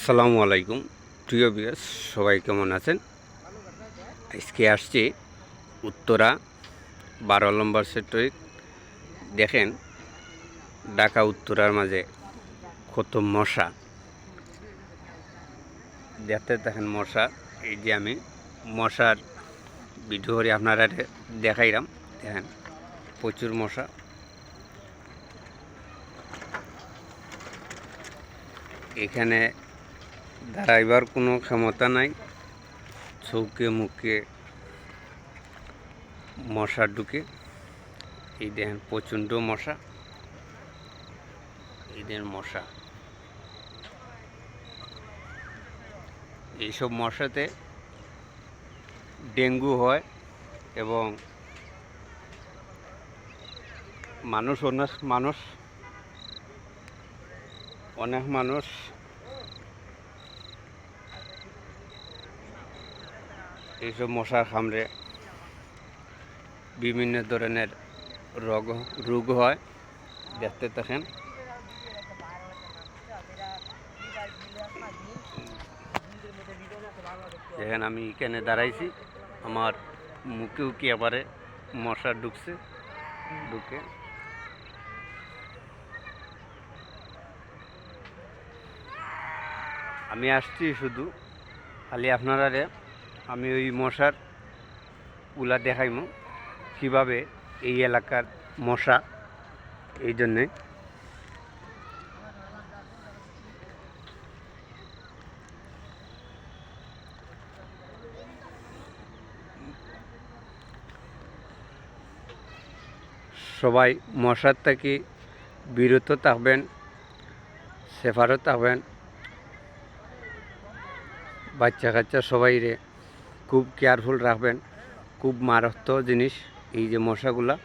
আসসালামু আলাইকুম প্রিয় ভিউয়ার্স, সবাই কেমন আছেন? আজকে আসছি উত্তরা 12 নম্বর সেক্টরে। দেখেন ঢাকা উত্তরার মাঝে কত মশা, দেখেন মশা। এই যে আমি মশার ভিডিও করে আপনারা দেখাইলাম। দেখেন প্রচুর মশা। এখানে দাঁড়াইবার কোনো ক্ষমতা নাই, চৌকে মুখে মশা ঢুকে। এই দেখেন প্রচণ্ড মশা, এদের মশা। এইসব মশাতে ডেঙ্গু হয় এবং অনেক মানুষ এইসব মশার কামড়ে বিভিন্ন ধরনের রোগ হয়। দেখতে থাকেন। দেখেন আমি এখানে দাঁড়াইছি, আমার মুখেও কি এবারে মশা ঢুকে আমি আসছি শুধু খালি আপনারা আমি ওই মশার উলা দেখাইমু কিভাবে এই এলাকার মশা। এই জন্যে সবাই মশার থেকে বিরত থাকবেন, সেফারও থাকবেন। বাচ্চা কাচ্চা সবাইরে খুব কেয়ারফুল রাখবেন। খুব মারাত্মক জিনিস এই যে মশাগুলা।